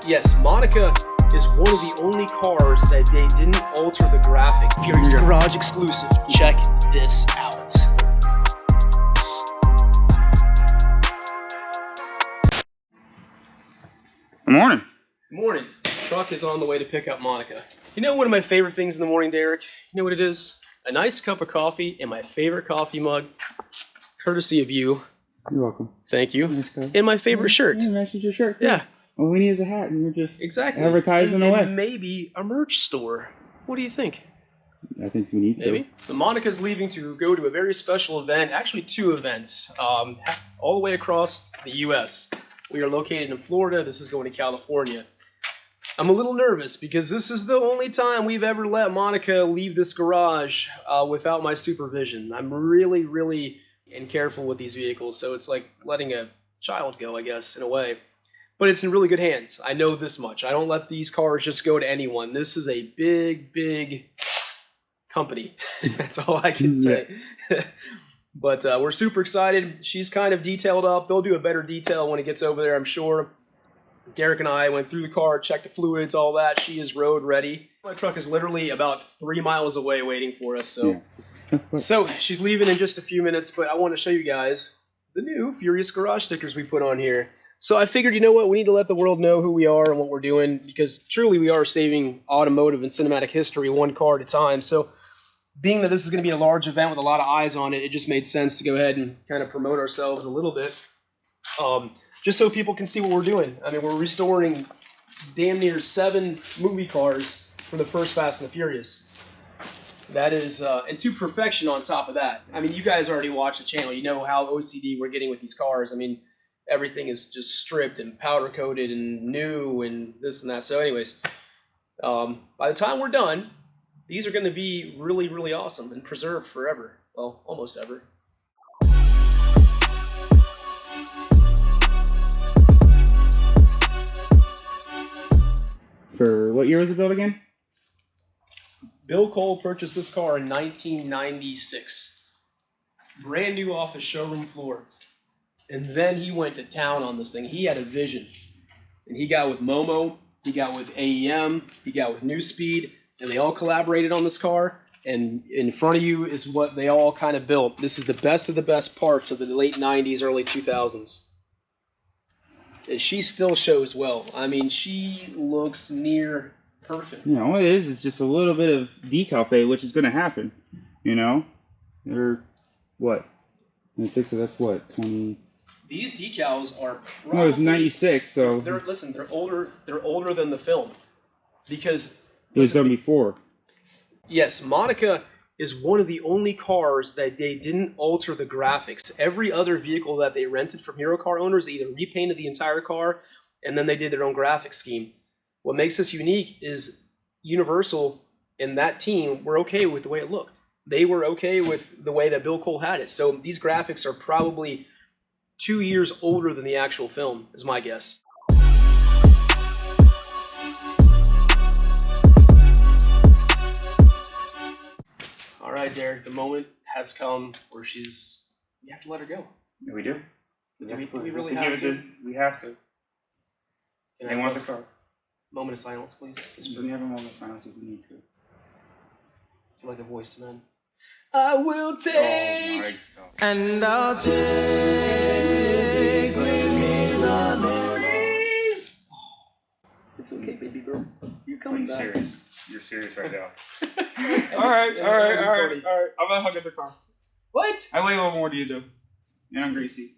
Yes, Monica is one of the only cars that they didn't alter the graphics. Furious Garage exclusive. Check this out. Good morning. Good morning. Truck is on the way to pick up Monica. You know one of my favorite things in the morning, Derek? You know what it is? A nice cup of coffee and my favorite coffee mug, courtesy of you. You're welcome. Thank you. Nice guy. And my favorite shirt. Yeah, matches your shirt too. Yeah. All we need is a hat, and we're just Exactly. advertising away. And maybe a merch store. What do you think? I think we need to. Maybe. So Monica's leaving to go to a very special event, actually 2 events, all the way across the U.S. We are located in Florida. This is going to California. I'm a little nervous because this is the only time we've ever let Monica leave this garage without my supervision. I'm really careful with these vehicles, so it's like letting a child go, I guess, in a way. But it's in really good hands. I know this much. I don't let these cars just go to anyone. This is a big company. That's all I can say. Yeah. But we're super excited. She's kind of detailed up. They'll do a better detail when it gets over there, I'm sure. Derek and I went through the car, checked the fluids, all that. She is road ready. My truck is literally about 3 miles away waiting for us. So, so she's leaving in just a few minutes, but I want to show you guys the new Furious Garage stickers we put on here. So I figured, you know what, we need to let the world know who we are and what we're doing, because truly we are saving automotive and cinematic history one car at a time. So being that this is going to be a large event with a lot of eyes on it, it just made sense to go ahead and kind of promote ourselves a little bit. Just so people can see what we're doing. I mean, we're restoring damn near 7 movie cars from the first Fast and the Furious. That is, and to perfection on top of that. I mean, you guys already watched the channel. You know how OCD we're getting with these cars. I mean, everything is just stripped and powder coated and new and this and that. So anyways, by the time we're done, these are going to be really awesome and preserved forever. Well, almost ever. For what year was it built again? Bill Cole purchased this car in 1996. Brand new off the showroom floor. And then he went to town on this thing. He had a vision. And he got with Momo, he got with AEM, he got with New Speed, and they all collaborated on this car. And in front of you is what they all kind of built. This is the best of the best parts of the late 90s, early 2000s. And she still shows well. I mean, she looks near perfect. Yeah, all it is just a little bit of decal fade, which is going to happen. You know? They're, what? 96, so that's what? 20... These decals are probably... No, it's 96, so... Listen, they're older than the film. Because... It was done before. Yes, Monica is one of the only cars that they didn't alter the graphics. Every other vehicle that they rented from Hero Car owners, they either repainted the entire car, and then they did their own graphics scheme. What makes this unique is Universal and that team were okay with the way it looked. They were okay with the way that Bill Cole had it. So these graphics are probably 2 years older than the actual film, is my guess. All right, Derek, the moment has come where you have to let her go. Yeah, we do. Do we really have to? We have to. They want the car. Moment of silence, please. We have a moment of silence if we need to. Like the voice to men. I will take. Oh my God. And I'll take with me the memories. It's okay, baby girl. You're coming back. Serious. You're serious right now. All right. I'm gonna hug at the car. What? I weigh a little more than you do, and I'm greasy.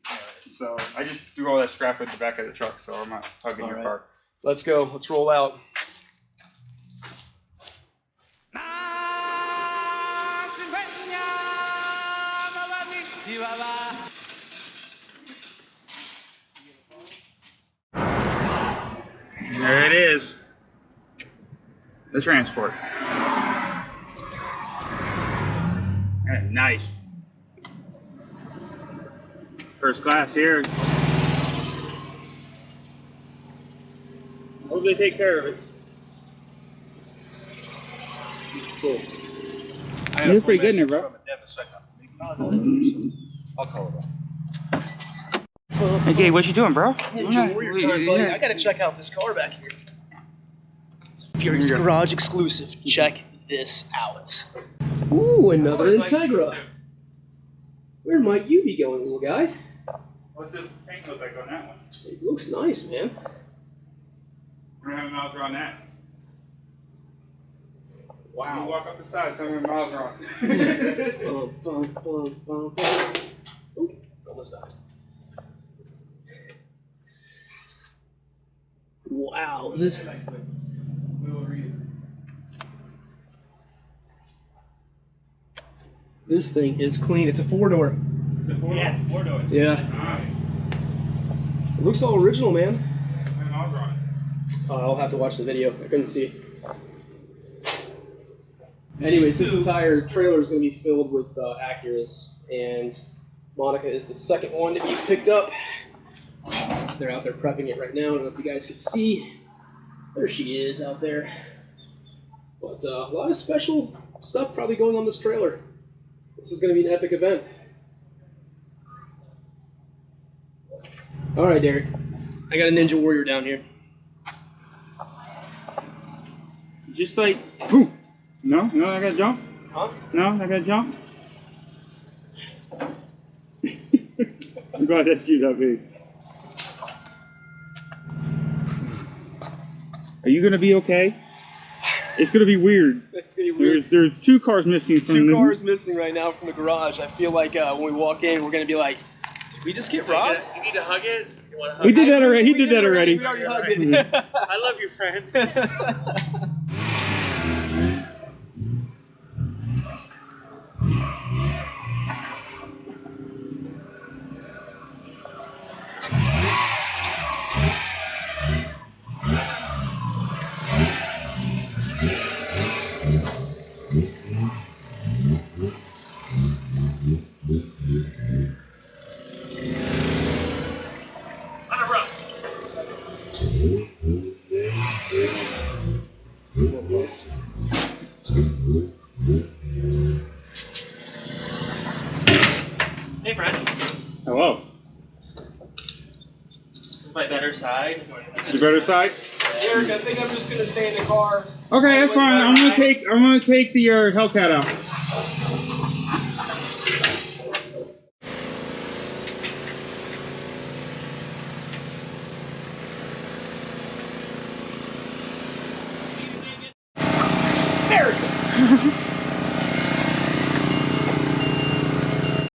So I just threw all that scrap at the back of the truck, so I'm not hugging your car. Let's go. Let's roll out. There it is. The transport. Nice. First class here. Hope they take care of it. Cool. It looks pretty good in there, bro. I'll call it off. Okay, what you doing, bro? Ninja Warrior time, buddy. I gotta check out this car back here. Furious Garage exclusive. Check this out. Ooh, another Integra. Where might you be going, little guy? What's the paint look like on that one? It looks nice, man. How many miles are on that? Wow. You walk up the side, tell me how many miles are on. Bum, bum, bum, bum, bum. Ooh, almost died. Wow, this thing is clean. It's a 4-door. It's a 4-door? Yeah, it's a 4-door. Yeah. Nice. It looks all original, man. How many miles are on it? I'll have to watch the video. I couldn't see. Anyways, this entire trailer is going to be filled with Acuras, and Monica is the second one to be picked up. They're out there prepping it right now. I don't know if you guys can see. There she is out there. But a lot of special stuff probably going on this trailer. This is going to be an epic event. All right, Derek. I got a Ninja Warrior down here. Just like, boom. No, I gotta jump. Huh? No, I gotta jump. I'm glad that's you, that big. Are you gonna be okay? It's gonna be weird. It's gonna be weird. There's 2 cars missing from Two cars missing right now from the garage. I feel like when we walk in, we're gonna be like, did we just get robbed? You need to hug it? You want to hug We did that already. He We did that already. We already hugged it. I love you, friend. Hey, friend. Hello. This is my better side. The better side? Eric, I think I'm just gonna stay in the car. Okay, that's fine. I'm gonna take the Hellcat out.